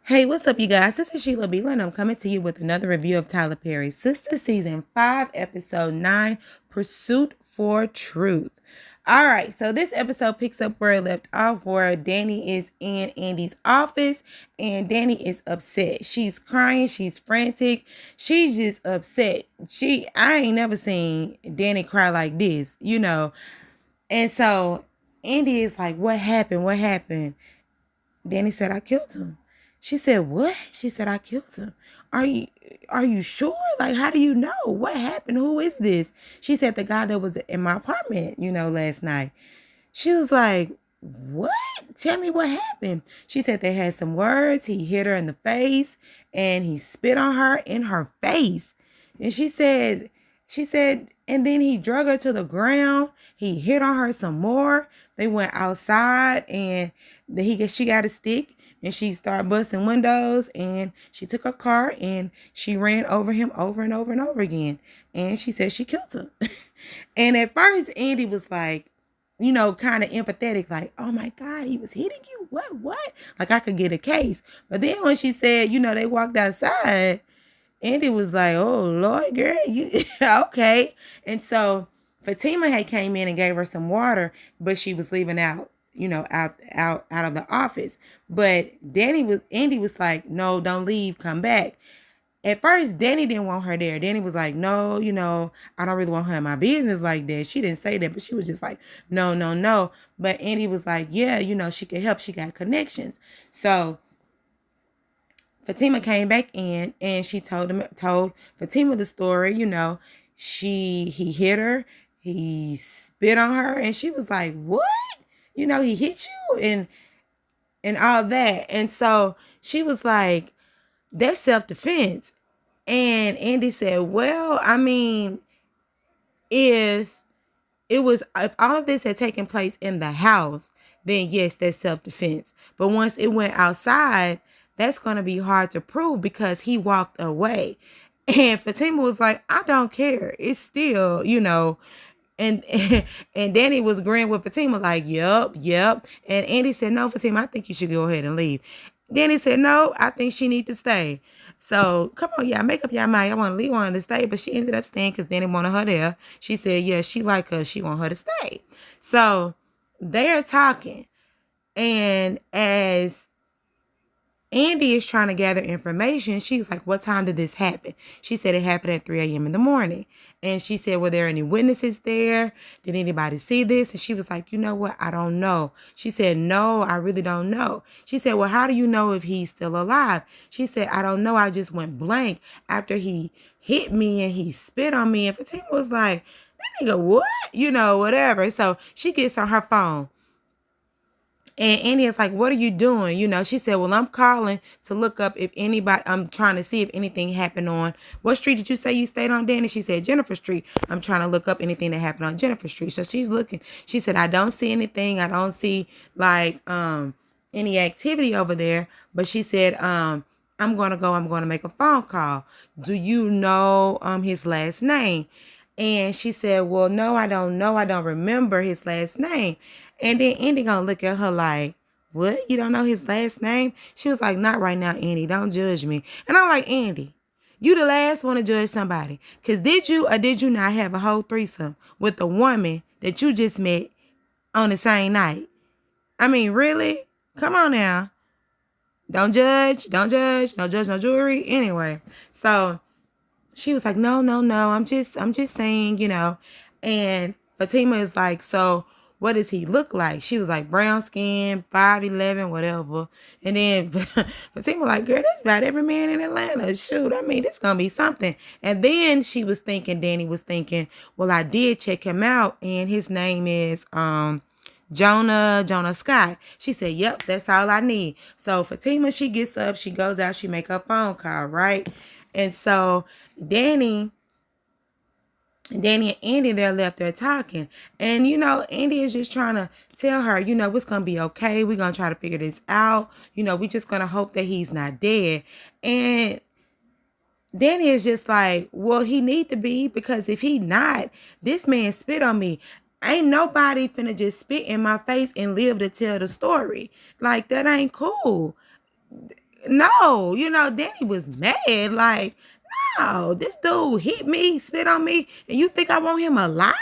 Hey, what's up, you guys? This is Sheila Beeler, and I'm coming to you with another review of Tyler Perry's Sistas Season 5, Episode 9, Pursuit for Truth. All right, so this episode picks up where it left off, where Danny is in Andy's office, and Danny is upset. She's crying, she's frantic, she's just upset. I ain't never seen Danny cry like this. And so Andy is like, what happened? What happened? Danny said, I killed him. She said, what? She said, I killed him. Are you sure? Like, how do you know? What happened? Who is this? She said, the guy that was in my apartment, last night. She was like, what? Tell me what happened. She said they had some words. He hit her in the face and he spit on her in her face. And she said, and then he drug her to the ground. He hit on her some more. They went outside and she got a stick and she started busting windows and she took her car and she ran over him over and over and over again. And she said she killed him. And at first, Andy was like, kind of empathetic, like, oh my God, he was hitting you? What? Like I could get a case. But then when she said, they walked outside, Andy was like, oh Lord, girl, you okay. And so Fatima had came in and gave her some water, but she was leaving out, out of the office. But Andy was like, no, don't leave, come back. At first, Danny didn't want her there. Danny was like, no, I don't really want her in my business like that. She didn't say that, but she was just like, no, no, no. But Andy was like, yeah, she can help. She got connections. So Fatima came back in and she told Fatima the story. He hit her, he spit on her, and she was like, what? He hit you and all that. And so she was like, that's self-defense. And Andy said, well, I mean, if all of this had taken place in the house, then yes, that's self-defense. But once it went outside, that's going to be hard to prove because he walked away. And Fatima was like, I don't care. It's still, and and Danny was agreeing with Fatima like, yep. And Andy said, no, Fatima, I think you should go ahead and leave. Danny said, no, I think she need to stay. So come on, y'all, make up your mind. I want to leave her to stay, but she ended up staying because Danny wanted her there. She said, yeah, she like her. She want her to stay. So they're talking. And as Andy is trying to gather information, she's like, what time did this happen? She said it happened at 3 a.m. in the morning. And she said, were there any witnesses there? Did anybody see this? And she was like, you know what? I don't know. She said, no, I really don't know. She said, well, how do you know if he's still alive? She said, I don't know. I just went blank after he hit me and he spit on me. And Fatima was like, that nigga, what? Whatever. So she gets on her phone. And Andy is like, what are you doing? She said, well, I'm calling to look up if anybody, I'm trying to see if anything happened on, what street did you say you stayed on, Danny? She said, Jennifer Street. I'm trying to look up anything that happened on Jennifer Street. So she's looking. She said, I don't see anything. I don't see like any activity over there. But she said, I'm going to make a phone call. Do you know his last name? And she said, well, no, I don't know. I don't remember his last name. And then Andy gonna look at her like, what? You don't know his last name? She was like, not right now, Andy. Don't judge me. And I'm like, Andy, you the last one to judge somebody. Because did you or did you not have a whole threesome with a woman that you just met on the same night? I mean, really? Come on now. Don't judge. No judge, no jury. Anyway, so she was like, no. I'm just saying, And Fatima is like, so what does he look like? She was like, brown skin, 5'11", whatever. And then Fatima like, girl, that's about every man in Atlanta. Shoot, I mean, this gonna be something. And then Danny was thinking, well, I did check him out, and his name is Jonah Scott. She said, yep, that's all I need. So Fatima, she gets up, she goes out, she make her phone call, right? And so Danny and Andy, they're left there talking. And, Andy is just trying to tell her, it's going to be okay. We're going to try to figure this out. We just going to hope that he's not dead. And Danny is just like, well, he need to be, because if he not, this man spit on me. Ain't nobody finna just spit in my face and live to tell the story. Like, that ain't cool. no, Danny was mad. Like, no, this dude hit me, spit on me, and you think I want him alive?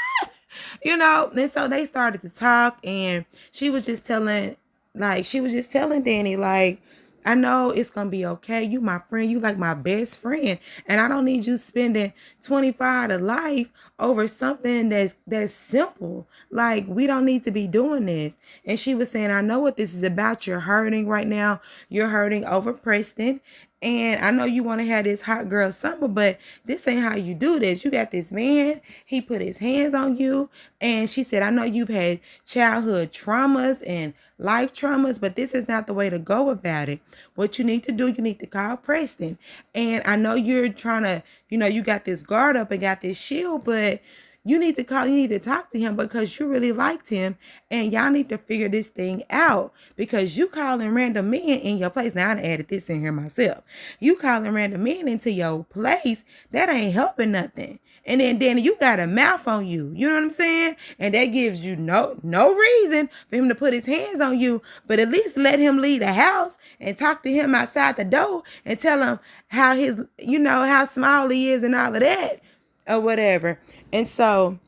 And so they started to talk, and she was just telling Danny, like, I know it's gonna be okay. You my friend, you like my best friend. And I don't need you spending 25 to life over something that's simple. Like, we don't need to be doing this. And she was saying, I know what this is about. You're hurting right now. You're hurting over Preston. And I know you want to have this hot girl summer, but this ain't how you do this. You got this man, he put his hands on you. And she said, I know you've had childhood traumas and life traumas, but this is not the way to go about it. What you need to do, you need to call Preston. And I know you're trying to, you got this guard up and got this shield, but you need to talk to him because you really liked him, and y'all need to figure this thing out, because you calling random men in your place. Now, I added this in here myself. You calling random men into your place, that ain't helping nothing. And then Danny, you got a mouth on you. You know what I'm saying? And that gives you no reason for him to put his hands on you, but at least let him leave the house and talk to him outside the door and tell him how how small he is and all of that or whatever. And so,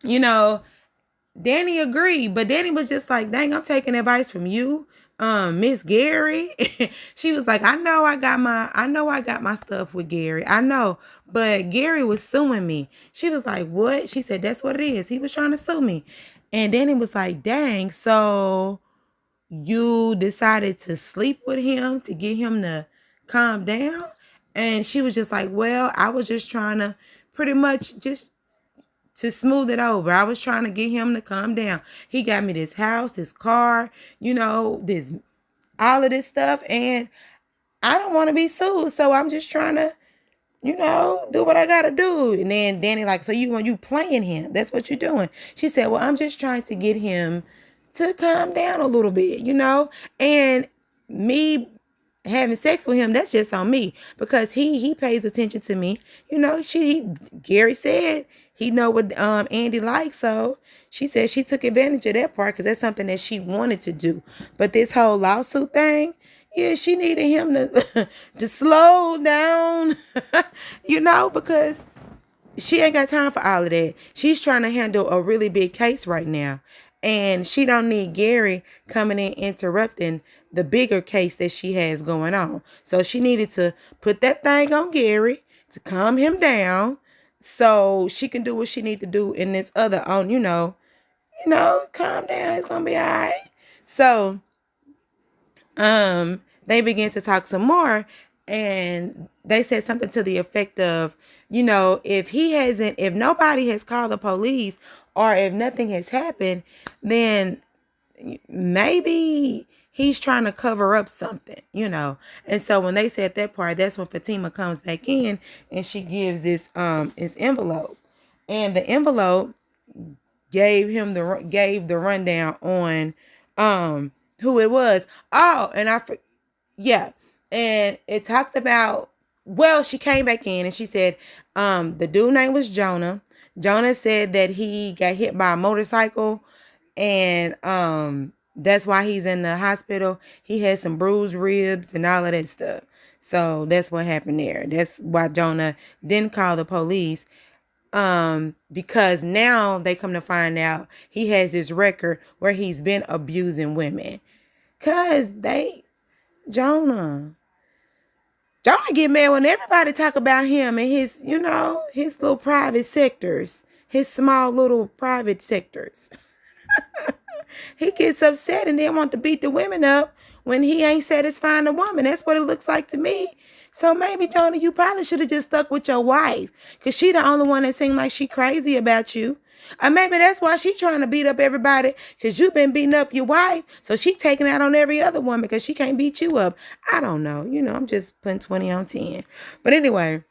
Danny agreed, but Danny was just like, dang, I'm taking advice from you, Miss Gary. She was like, I know I got my stuff with Gary. I know, but Gary was suing me. She was like, what? She said, that's what it is. He was trying to sue me. And Danny was like, dang, so you decided to sleep with him to get him to calm down? And she was just like, well, I was just trying to pretty much just to smooth it over. I was trying to get him to calm down. He got me this house, this car, this, all of this stuff. And I don't want to be sued. So I'm just trying to, do what I got to do. And then Danny like, so you playing him. That's what you're doing. She said, well, I'm just trying to get him to calm down a little bit, and me having sex with him, that's just on me, because he pays attention to me. Gary said he know what Andy likes, so she said she took advantage of that part because that's something that she wanted to do. But this whole lawsuit thing, yeah, she needed him to to slow down, because she ain't got time for all of that. She's trying to handle a really big case right now. And she don't need Gary coming in interrupting the bigger case that she has going on. So she needed to put that thing on Gary to calm him down so she can do what she need to do in this other calm down. It's going to be all right. So they began to talk some more, and they said something to the effect of, if nobody has called the police or if nothing has happened, then maybe he's trying to cover up something, And so when they said that part, that's when Fatima comes back in and she gives this envelope. And the envelope gave the rundown on who it was. Oh, and yeah. And it talked about, well, she came back in and she said the dude name was Jonah. Jonah said that he got hit by a motorcycle, and that's why he's in the hospital. He had some bruised ribs and all of that stuff. So that's what happened there. That's why Jonah didn't call the police, because now they come to find out he has this record where he's been abusing women. Cause Jonah get mad when everybody talk about him and his, his little private sectors, his small little private sectors. He gets upset and then want to beat the women up when he ain't satisfying the woman. That's what it looks like to me. So maybe, Jonah, you probably should have just stuck with your wife, because she the only one that seemed like she crazy about you. Or maybe that's why she trying to beat up everybody, because you've been beating up your wife. So she taking out on every other woman because she can't beat you up. I don't know. I'm just putting 20 on 10. But anyway,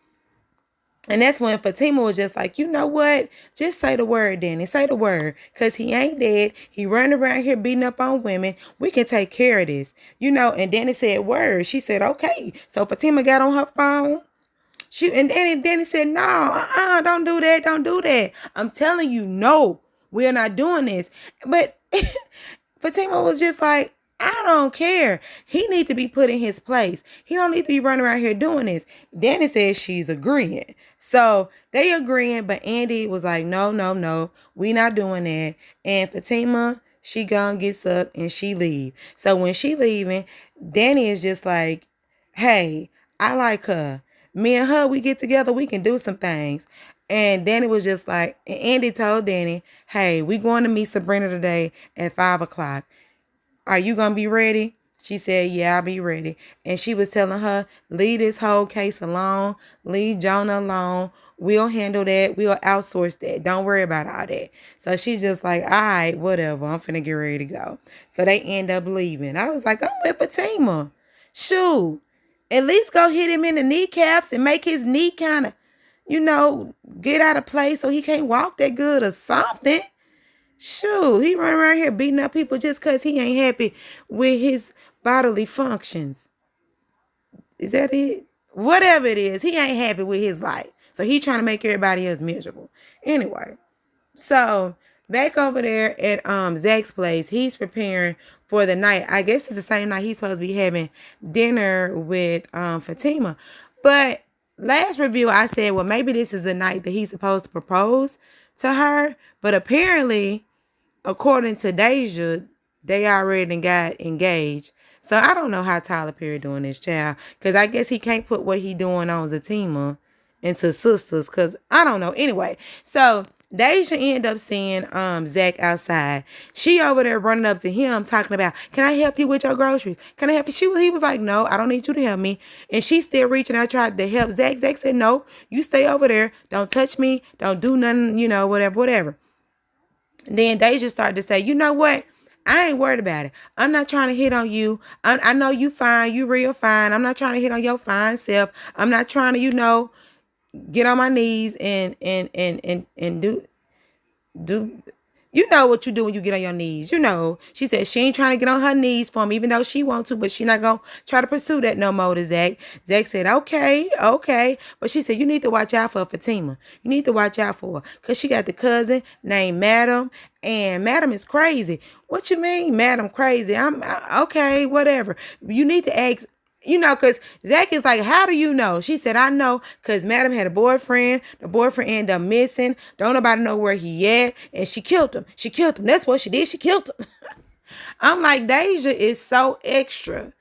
and that's when Fatima was just like, you know what? Just say the word, Danny. Say the word. Because he ain't dead. He running around here beating up on women. We can take care of this. And Danny said word. She said, okay. So Fatima got on her phone. And Danny said, no, don't do that. Don't do that. I'm telling you, no, we're not doing this. But Fatima was just like, I don't care. He need to be put in his place. He don't need to be running around here doing this. Danny says she's agreeing. So they agreeing, but Andy was like, no, no, no. We not doing that. And Fatima, she gone gets up and she leave. So when she leaving, Danny is just like, hey, I like her. Me and her, we get together, we can do some things. And Danny was just like, and Andy told Danny, hey, we going to meet Sabrina today at 5 o'clock. Are you going to be ready? She said, yeah, I'll be ready. And she was telling her, leave this whole case alone. Leave Jonah alone. We'll handle that. We'll outsource that. Don't worry about all that. So she's just like, all right, whatever. I'm finna get ready to go. So they end up leaving. I was like, I'm with Fatima. Shoot. At least go hit him in the kneecaps and make his knee kind of, get out of place so he can't walk that good or something. Shoot, he run around here beating up people just because he ain't happy with his bodily functions. Is that it? Whatever it is, he ain't happy with his life. So he trying to make everybody else miserable. Anyway, so back over there at Zach's place, he's preparing for the night. I guess it's the same night he's supposed to be having dinner with Fatima. But last review, I said, well, maybe this is the night that he's supposed to propose to her. But apparently, according to Deja, they already got engaged. So I don't know how Tyler Perry doing this, child. Because I guess he can't put what he doing on Zatima into Sistas. Because I don't know. Anyway, so Deja ended up seeing Zach outside. She over there running up to him talking about, can I help you with your groceries? Can I help you? He was like, no, I don't need you to help me. And she's still reaching out, tried to help Zach. Zach said, no, you stay over there. Don't touch me. Don't do nothing, whatever. Then Deja started to say, you know what? I ain't worried about it. I'm not trying to hit on you. I know you fine. You real fine. I'm not trying to hit on your fine self. I'm not trying to, get on my knees and do you know what you do when you get on your knees. She said she ain't trying to get on her knees for him, even though she wants to, but she not gonna try to pursue that no more to Zach. Zach said, okay. But she said, you need to watch out for Fatima. You need to watch out for her, because she got the cousin named Madam, and Madam is crazy. What you mean, Madam crazy? Okay, whatever. You need to ask, because Zach is like, how do you know? She said, I know because Madam had a boyfriend. The boyfriend ended up missing. Don't nobody know where he at. And she killed him. That's what she did. She killed him. I'm like, Deja is so extra.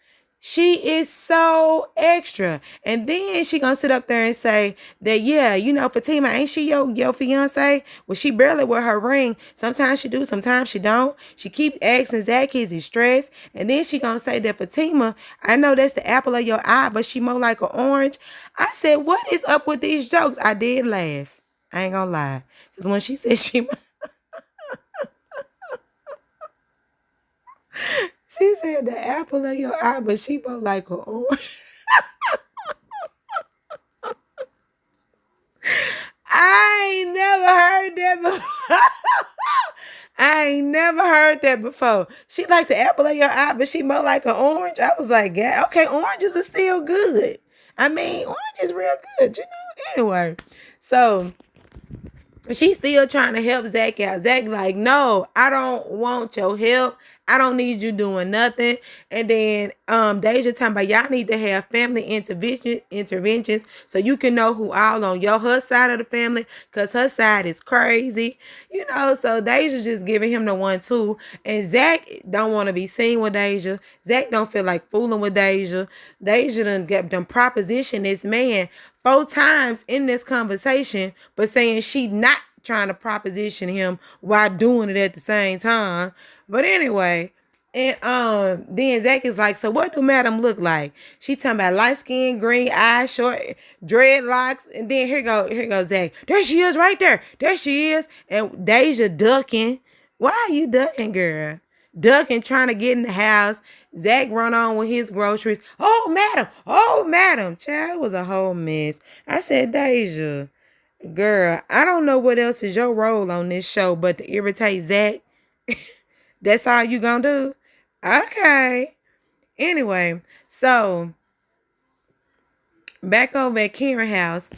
She is so extra. And then she gonna sit up there and say that, yeah, Fatima, ain't she your fiance? Well, she barely wear her ring. Sometimes she do, sometimes she don't. She keep asking Zach, is he stressed? And then she gonna say that Fatima, I know that's the apple of your eye, but she more like an orange. I said, what is up with these jokes? I did laugh. I ain't gonna lie. Because when she said she said the apple of your eye, but she more like an orange. I ain't never heard that before. She like the apple of your eye, but she more like an orange. I was like, yeah, okay, oranges are still good. I mean, orange is real good, Anyway, so she's still trying to help Zach out. Zach like, no, I don't want your help. I don't need you doing nothing. And then Deja talking about y'all need to have family interventions so you can know who all on her side of the family, because her side is crazy. So Deja's just giving him the 1-2. And Zach don't want to be seen with Deja. Zach don't feel like fooling with Deja. Deja done proposition this man 4 times in this conversation, but saying she not trying to proposition him while doing it at the same time. But anyway, and then Zach is like, so what do Madam look like? She talking about light skin, green eyes, short dreadlocks, and then here goes Zach. There she is right there. There she is. And Deja ducking. Why are you ducking, girl? Ducking, trying to get in the house. Zach run on with his groceries. Oh, madam. Child, it was a whole mess. I said, Deja, girl, I don't know what else is your role on this show but to irritate Zach. That's all you gonna do? Okay. Anyway, so back over at Karen's house,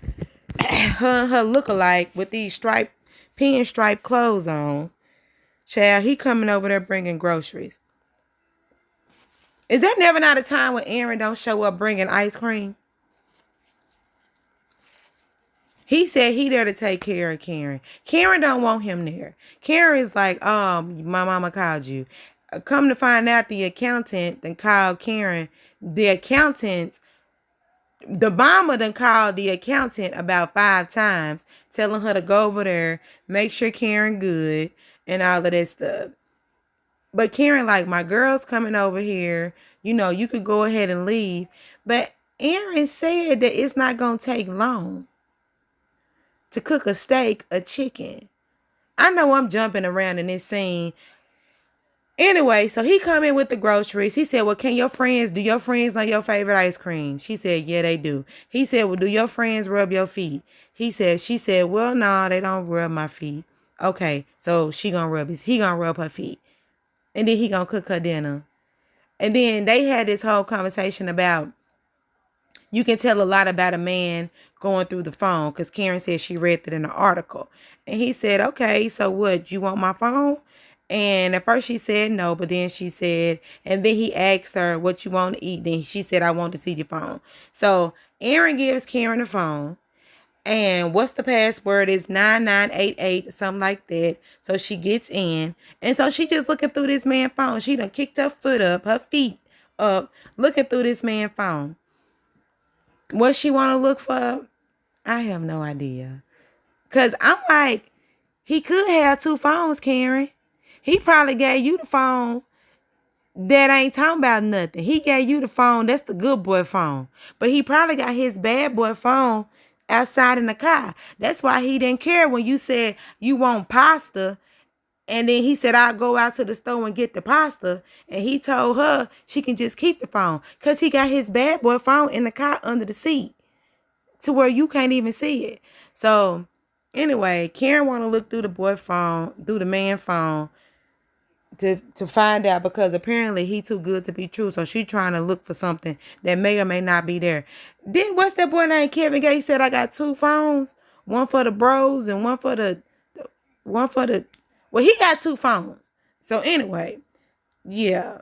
her lookalike with these pinstripe clothes on. Child, he coming over there bringing groceries. Is there never not a time when Aaron don't show up bringing ice cream? He said he there to take care of Karen. Karen don't want him there. Karen is like, my mama called you. Come to find out, the accountant then called Karen. The accountant, the mama done called the accountant about 5 times, telling her to go over there, make sure Karen good, and all of that stuff. But Karen like, my girl's coming over here. You could go ahead and leave. But Aaron said that it's not going to take long to cook a steak, a chicken. I know I'm jumping around in this scene. Anyway, so he come in with the groceries. He said, well, do your friends know your favorite ice cream? She said, yeah, they do. He said, well, do your friends rub your feet? She said, well, no, they don't rub my feet. Okay, so he gonna rub her feet. And then he gonna cook her dinner. And then they had this whole conversation about, you can tell a lot about a man going through the phone, because Karen said she read that in the article. And he said, okay, so what, you want my phone? And at first she said no, but then she said, and then he asked her, what you want to eat? Then she said, I want to see your phone. So Aaron gives Karen the phone. And what's the password? Is 9988, something like that. So she gets in. And so she just looking through this man's phone. She done kicked her feet up, looking through this man's phone. What she want to look for? I have no idea. Because I'm like, he could have 2 phones, Karen. He probably gave you the phone that ain't talking about nothing. He gave you the phone, that's the good boy phone. But he probably got his bad boy phone outside in the car. That's why he didn't care when you said you want pasta. And then he said, I'll go out to the store and get the pasta. And he told her she can just keep the phone, because he got his bad boy phone in the car under the seat to where you can't even see it. So anyway, Karen want to look through the man phone to find out, because apparently he too good to be true. So she trying to look for something that may or may not be there. Then what's that boy named Kevin Gates said, I got 2 phones, one for the bros and one for the well, he got 2 phones. So anyway, yeah. And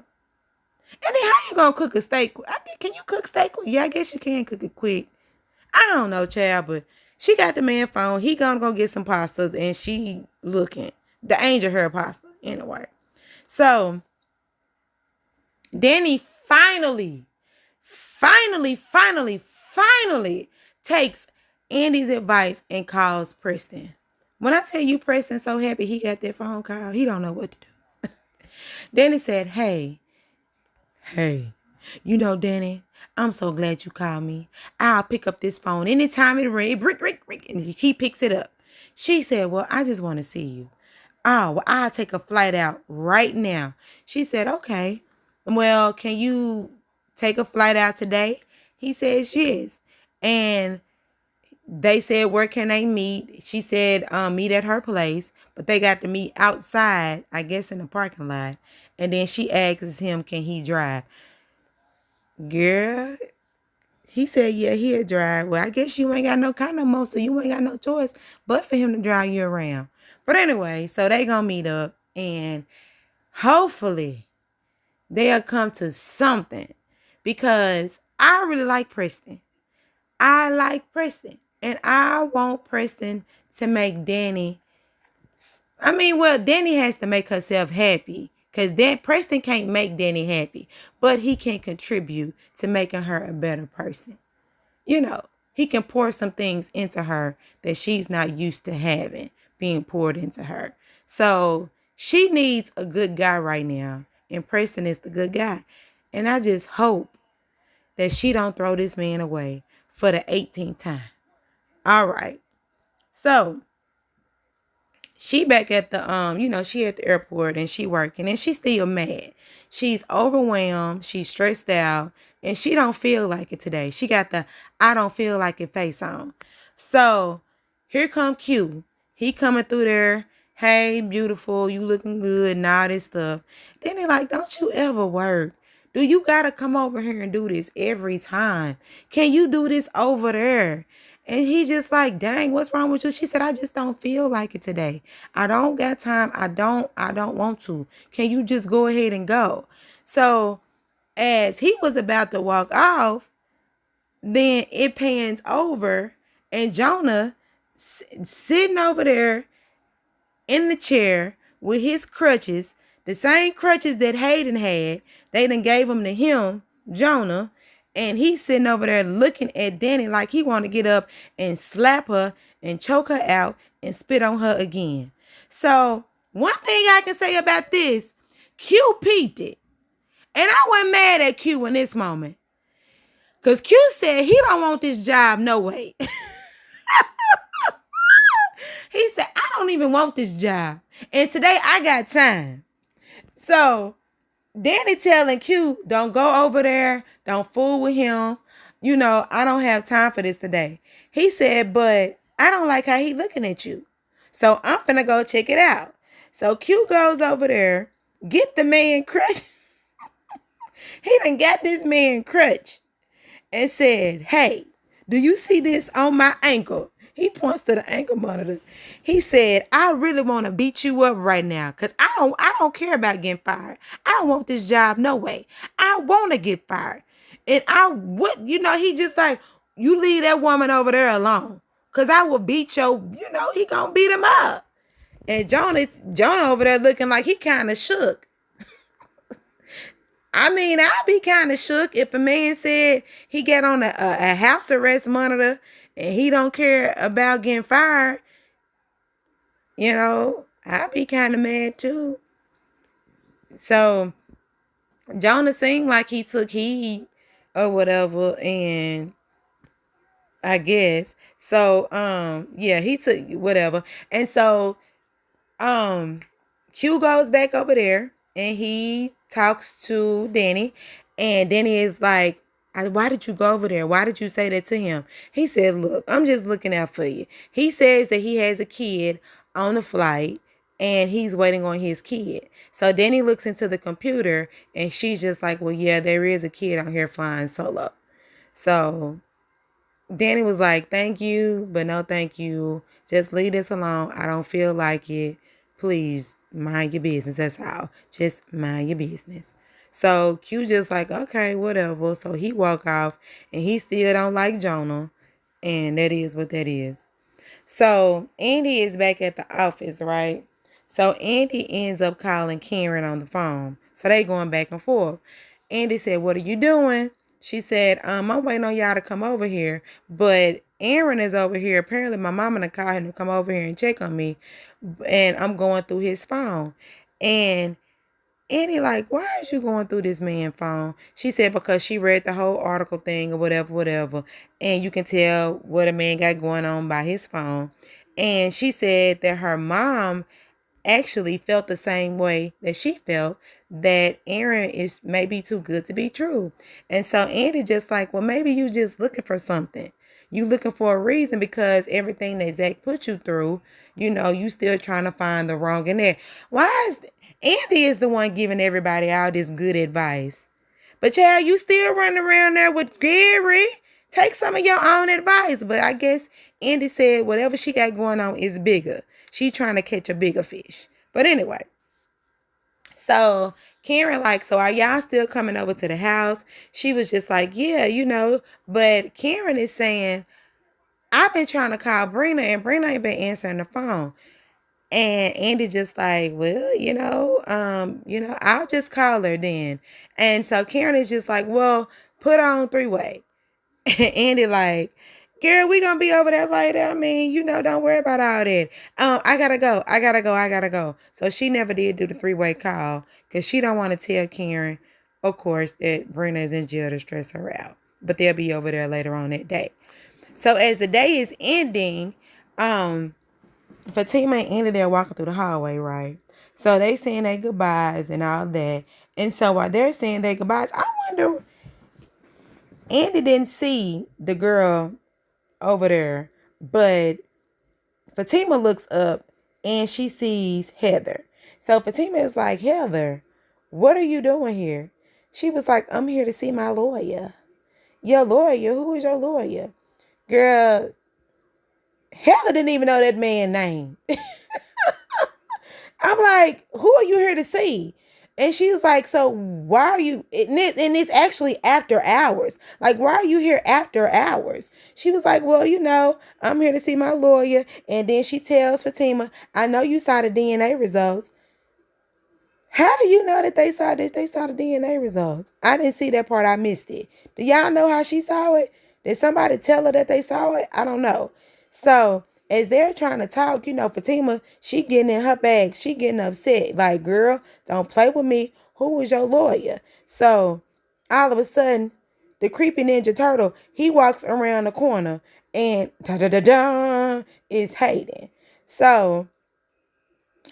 then how you gonna cook a steak? Can you cook steak? Yeah, I guess you can cook it quick. I don't know, child, but she got the man phone. He gonna go get some pastas, and she looking the angel hair pasta anyway. So Danny finally takes Andy's advice and calls Preston. When I tell you Preston's so happy he got that phone call, he don't know what to do. Danny said, hey, Danny, I'm so glad you called me. I'll pick up this phone anytime it rings, and she picks it up. She said, well, I just want to see you. Oh, well, I'll take a flight out right now. She said, okay. Well, can you take a flight out today? He says, yes. And they said, where can they meet? She said, meet at her place. But they got to meet outside, I guess in the parking lot. And then she asks him, can he drive? Girl, he said, yeah, he'll drive. Well, I guess you ain't got no car no more, so you ain't got no choice but for him to drive you around. But anyway, so they gonna meet up, and hopefully they'll come to something, because I really like Preston. I like Preston, and I want Preston to make Danny. Danny has to make herself happy, because Preston can't make Danny happy, but he can contribute to making her a better person. He can pour some things into her that she's not used to having being poured into her. So she needs a good guy right now, and Preston is the good guy. And I just hope that she don't throw this man away for the 18th time. All right. So she back at the, she at the airport, and she working, and she's still mad. She's overwhelmed. She's stressed out, and she don't feel like it today. She got the I don't feel like it face on. So here come Q. He coming through there. Hey, beautiful, you looking good and all this stuff. Then they like, don't you ever work? Do you got to come over here and do this every time? Can you do this over there? And he just like, dang, what's wrong with you? She said, I just don't feel like it today. I don't got time. I don't want to. Can you just go ahead and go? So as he was about to walk off, then it pans over and Jonah sitting over there in the chair with his crutches, the same crutches that Hayden had. They done gave them to him, Jonah, and he's sitting over there looking at Danny like he want to get up and slap her and choke her out and spit on her again. So one thing I can say about this, Q peeped it. And I wasn't mad at Q in this moment. Because Q said he don't want this job no way. He said, I don't even want this job. And today I got time. So Danny telling Q, don't go over there. Don't fool with him. You know, I don't have time for this today. He said, but I don't like how he looking at you. So I'm finna go check it out. So Q goes over there, get the man crutch. He done got this man crutch and said, hey, do you see this on my ankle? He points to the ankle monitor. He said, I really want to beat you up right now because I don't care about getting fired. I don't want this job no way. I want to get fired. And he just like, you leave that woman over there alone because I will beat he going to beat him up. And Jonah over there looking like he kind of shook. I mean, I'd be kind of shook if a man said he got on a house arrest monitor and he don't care about getting fired. I'd be kind of mad too. So Jonah seemed like he took heed or whatever, and I guess so. He took whatever, and so Q goes back over there and he talks to Danny, and Danny is like, why did you go over there? Why did you say that to him? He said, look, I'm just looking out for you. He says that he has a kid on the flight and he's waiting on his kid. So Danny looks into the computer and she's just like, well, yeah, there is a kid on here flying solo. So Danny was like, thank you, but no thank you. Just leave this alone. I don't feel like it. Please mind your business. That's all. Just mind your business. So Q just like, okay, whatever. So he walk off and he still don't like Jonah. And that is what that is. So Andy is back at the office, right? So Andy ends up calling Karen on the phone. So they going back and forth. Andy said, what are you doing? She said, I'm waiting on y'all to come over here. But Aaron is over here. Apparently my mama done called him to come over here and check on me. And I'm going through his phone. And Andy like, why is you going through this man's phone? She said, because she read the whole article thing or whatever. And you can tell what a man got going on by his phone. And she said that her mom actually felt the same way that she felt, that Aaron is maybe too good to be true. And so Andy just like, well, maybe you just looking for something. You looking for a reason because everything that Zach put you through, you still trying to find the wrong in there. Why is Andy is the one giving everybody all this good advice? But child, you still running around there with Gary. Take some of your own advice. But I guess Andy said whatever she got going on is bigger. She trying to catch a bigger fish. But anyway. So Karen like, so are y'all still coming over to the house? She was just like, yeah, But Karen is saying, I've been trying to call Brina and Brina ain't been answering the phone. And Andy just like, well, I'll just call her then. And so Karen is just like, well, put on three-way. And Andy like, girl, we gonna be over there later. I mean, don't worry about all that. I gotta go. So she never did do the three-way call because she don't want to tell Karen, of course, that Brina is in jail to stress her out. But they'll be over there later on that day. So as the day is ending, Fatima and Andy, they're walking through the hallway, right? So they saying their goodbyes and all that. And so while they're saying their goodbyes, I wonder, Andy didn't see the girl over there, but Fatima looks up and she sees Heather. So Fatima is like, Heather, what are you doing here? She was like, I'm here to see my lawyer. Your lawyer? Who is your lawyer? Girl, Heather didn't even know that man's name. I'm like, who are you here to see? And she was like, so why are you, and it's actually after hours. Like, why are you here after hours? She was like, well, I'm here to see my lawyer. And then she tells Fatima, I know you saw the DNA results. How do you know that they saw this? They saw the DNA results. I didn't see that part. I missed it. Do y'all know how she saw it? Did somebody tell her that they saw it? I don't know. So as they're trying to talk, Fatima, she getting in her bag. She getting upset. Like, girl, don't play with me. Who was your lawyer? So all of a sudden, the creepy Ninja Turtle, he walks around the corner and da-da-da-da is Hayden. So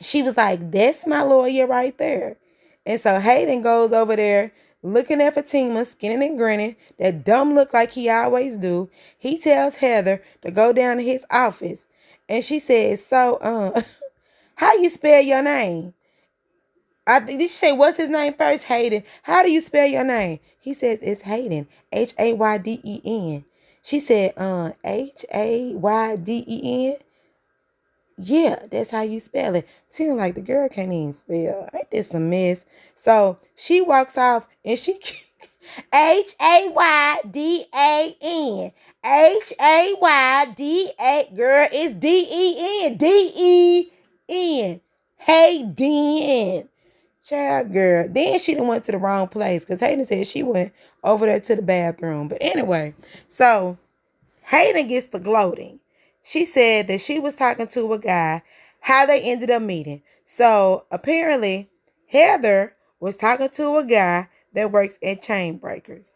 she was like, that's my lawyer right there. And so Hayden goes over there looking at Fatima, skinning and grinning, that dumb look like he always do. He tells Heather to go down to his office. And she says, so, how you spell your name? Did you say, what's his name first? Hayden. How do you spell your name? He says, it's Hayden. Hayden. She said, Hayden. Yeah, that's how you spell it. Seems like the girl can't even spell. Ain't this a mess? So she walks off and she Hayden. Hayden. Girl, it's Den. Hayden. Child, girl. Then she done went to the wrong place because Hayden said she went over there to the bathroom. But anyway, so Hayden gets the gloating. She said that she was talking to a guy, how they ended up meeting. So apparently, Heather was talking to a guy that works at Chain Breakers.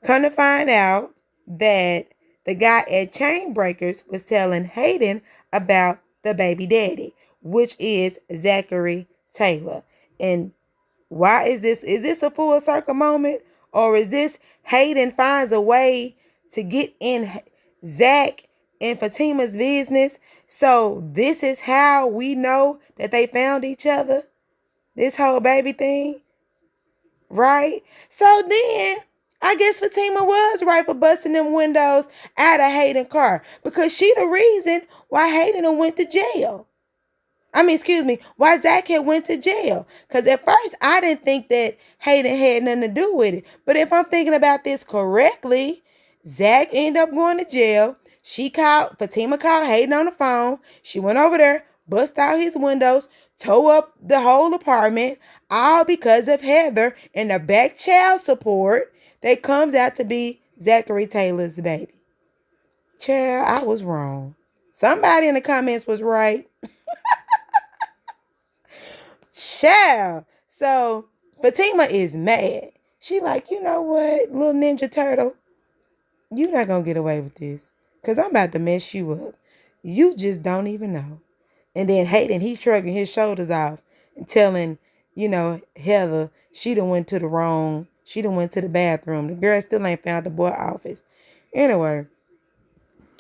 Come to find out that the guy at Chain Breakers was telling Hayden about the baby daddy, which is Zachary Taylor. And why is this? Is this a full circle moment? Or is this Hayden finds a way to get in Zach and Fatima's business? So this is how we know that they found each other? This whole baby thing? Right? So then, I guess Fatima was right for busting them windows out of Hayden's car. Because she the reason why Hayden went to jail. Why Zach had went to jail. Because at first, I didn't think that Hayden had nothing to do with it. But if I'm thinking about this correctly, Zach ended up going to jail. Fatima called Hayden on the phone. She went over there, bust out his windows, tore up the whole apartment, all because of Heather and the back child support that comes out to be Zachary Taylor's baby. Child, I was wrong. Somebody in the comments was right. Child. So Fatima is mad. She like, you know what, little Ninja Turtle? You're not going to get away with this. Because I'm about to mess you up. You just don't even know. And then Hayden, he's shrugging his shoulders off and telling, Heather, she done went to the bathroom. The girl still ain't found the boy office. Anyway.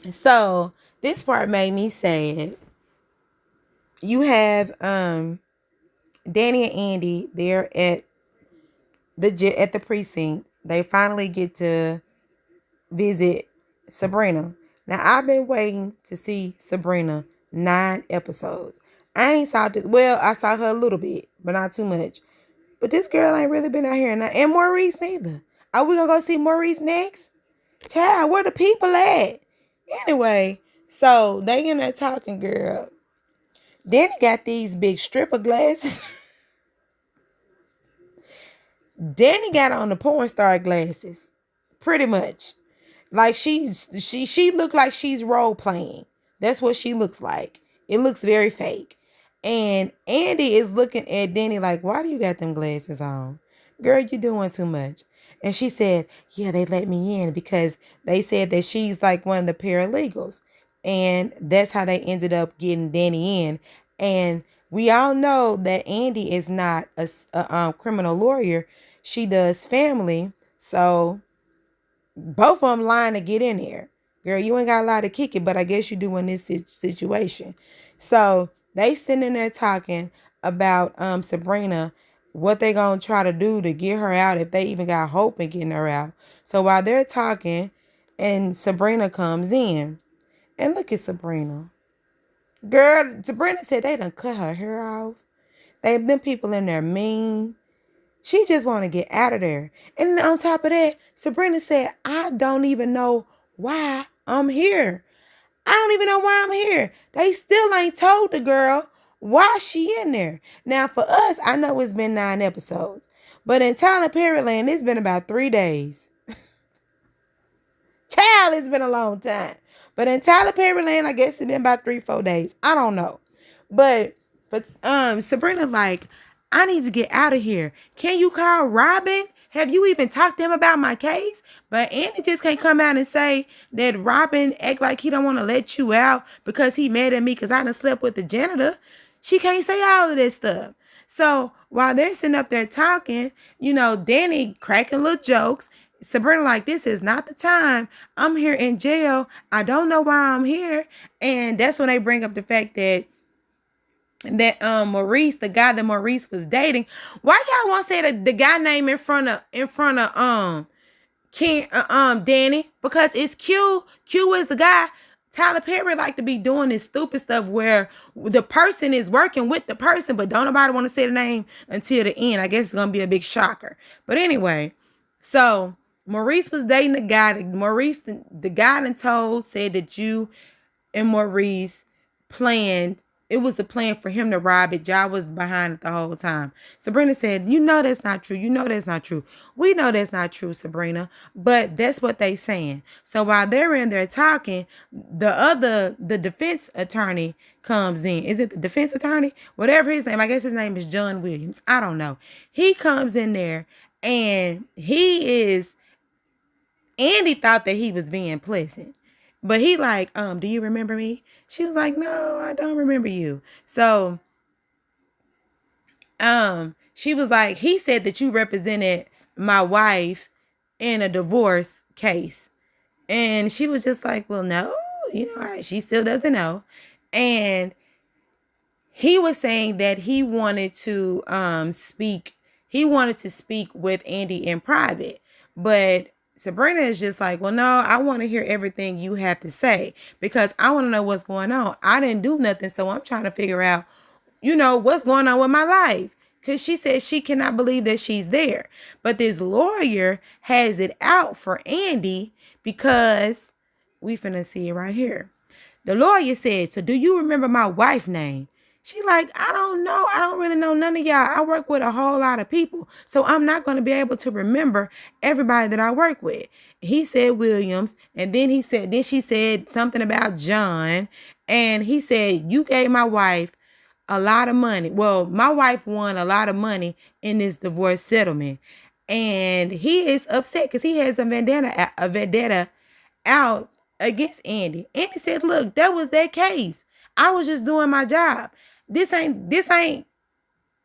So this part made me sad. You have, Danny and Andy, they're at the precinct. They finally get to visit Sabrina. Now, I've been waiting to see Sabrina 9 episodes. I ain't saw this. Well, I saw her a little bit, but not too much. But this girl ain't really been out here. And Maurice neither. Are we going to go see Maurice next? Child, where the people at? Anyway, so they in there talking, girl. Danny got these big stripper glasses. Danny got on the porn star glasses. Pretty much. Like she looked like she's role playing. That's what she looks like. It looks very fake. And Andy is looking at Danny like, why do you got them glasses on? Girl, you're doing too much. And she said, yeah, they let me in because they said that she's like one of the paralegals. And that's how they ended up getting Danny in. And we all know that Andy is not a criminal lawyer. She does family. So both of them lying to get in there. Girl, you ain't got a lot to kick it, but I guess you do in this situation. So they sitting there talking about Sabrina, what they gonna try to do to get her out if they even got hope in getting her out. So while they're talking, and Sabrina comes in, and look at Sabrina. Girl, Sabrina said they done cut her hair off. Them people in there mean. She just want to get out of there. And on top of that, Sabrina said, I don't even know why I'm here. I don't even know why I'm here. They still ain't told the girl why she in there. Now, for us, I know it's been 9 episodes. But in Tyler Perry Land, it's been about 3 days. Child, it's been a long time. But in Tyler Perry Land, I guess it's been about 3-4 days. I don't know. But Sabrina like, I need to get out of here. Can you call Robin? Have you even talked to him about my case? But Andy just can't come out and say that Robin act like he don't want to let you out because he mad at me because I done slept with the janitor. She can't say all of this stuff. So while they're sitting up there talking, Danny cracking little jokes. Sabrina like, this is not the time. I'm here in jail. I don't know why I'm here. And that's when they bring up the fact that Maurice, the guy that Maurice was dating. Why y'all want to say the guy name in front of Danny? Because it's Q. Q is the guy. Tyler Perry like to be doing this stupid stuff where the person is working with the person, but don't nobody want to say the name until the end. I guess it's gonna be a big shocker. But anyway, so Maurice was dating the guy. Maurice, the guy said that you and Maurice planned. It was the plan for him to rob it. Y'all was behind it the whole time. Sabrina said, that's not true. That's not true. We know that's not true, Sabrina. But that's what they saying. So while they're in there talking, the defense attorney comes in. Is it the defense attorney? Whatever his name. I guess his name is John Williams. I don't know. He comes in there and Andy thought that he was being pleasant. But he like, do you remember me? She was like, no, I don't remember you. So, she was like, he said that you represented my wife in a divorce case. And she was just like, well, no, she still doesn't know. And he was saying that he wanted to speak with Andy in private. But Sabrina is just like, well, no, I want to hear everything you have to say because I want to know what's going on. I didn't do nothing, so I'm trying to figure out, what's going on with my life. Because she said she cannot believe that she's there. But this lawyer has it out for Andy because we finna see it right here. The lawyer said, so do you remember my wife's name? She like, I don't know. I don't really know none of y'all. I work with a whole lot of people. So I'm not going to be able to remember everybody that I work with. He said Williams. And then she said something about John. And he said, you gave my wife a lot of money. Well, my wife won a lot of money in this divorce settlement. And he is upset because he has a vendetta out against Andy. Andy said, look, that was their case. I was just doing my job. This ain't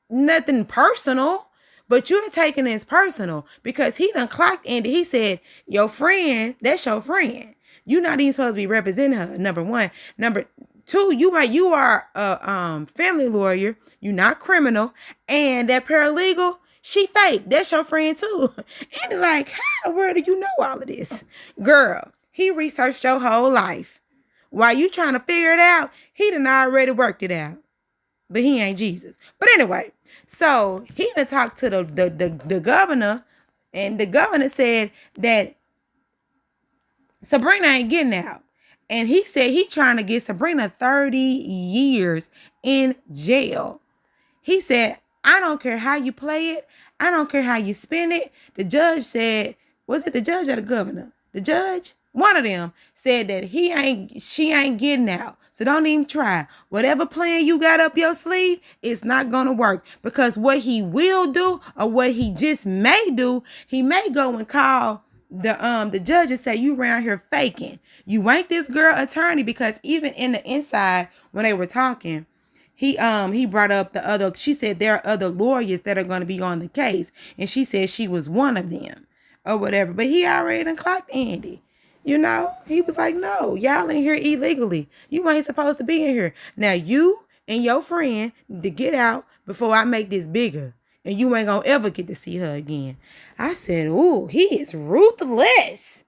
nothing personal, but you're taking it as personal because he done clocked Andy. He said, your friend, that's your friend. You're not even supposed to be representing her, number one. Number two, you are a family lawyer. You're not criminal. And that paralegal, she fake. That's your friend too. Andy like, how in the world do you know all of this? Girl, he researched your whole life. While you trying to figure it out, he done already worked it out. But he ain't Jesus. But anyway, so he done talked to the governor, and the governor said that Sabrina ain't getting out. And he said he trying to get Sabrina 30 years in jail. He said, I don't care how you play it. I don't care how you spin it. The judge said, was it the judge or the governor? The judge? One of them said that she ain't getting out. So don't even try. Whatever plan you got up your sleeve, it's not going to work. Because what he will do or what he just may do, he may go and call the judge and say, you around here faking. You ain't this girl attorney. Because even in the inside, when they were talking, he brought up she said there are other lawyers that are going to be on the case. And she said she was one of them or whatever. But he already done clocked Andy. He was like, no, y'all in here illegally. You ain't supposed to be in here. Now you and your friend need to get out before I make this bigger. And you ain't gonna ever get to see her again. I said, ooh, he is ruthless.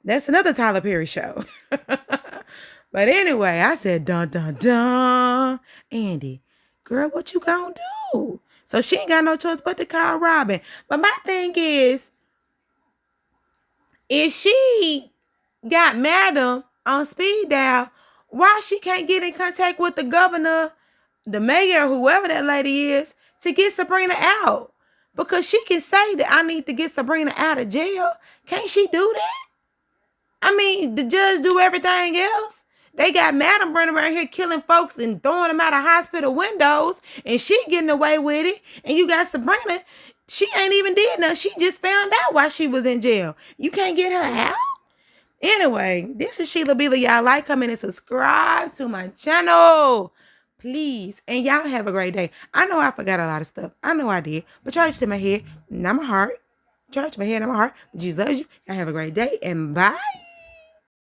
That's another Tyler Perry show. But anyway, I said, dun, dun, dun. Andy, girl, what you gonna do? So she ain't got no choice but to call Robin. But my thing is, if she got Madam on speed dial, why she can't get in contact with the governor, the mayor, whoever that lady is, to get Sabrina out? Because she can say that I need to get Sabrina out of jail. Can't she do that? I mean, the judge do everything else. They got Madam running around here killing folks and throwing them out of hospital windows, and she getting away with it. And you got Sabrina, she ain't even did nothing. She just found out why she was in jail. You can't get her out? Anyway, this is Sheila Beela. Y'all like, comment, and subscribe to my channel, please. And y'all have a great day. I know I forgot a lot of stuff. I know I did. But charge to my head, not my heart. Charge to my head, not my heart. Jesus loves you. Y'all have a great day, and bye.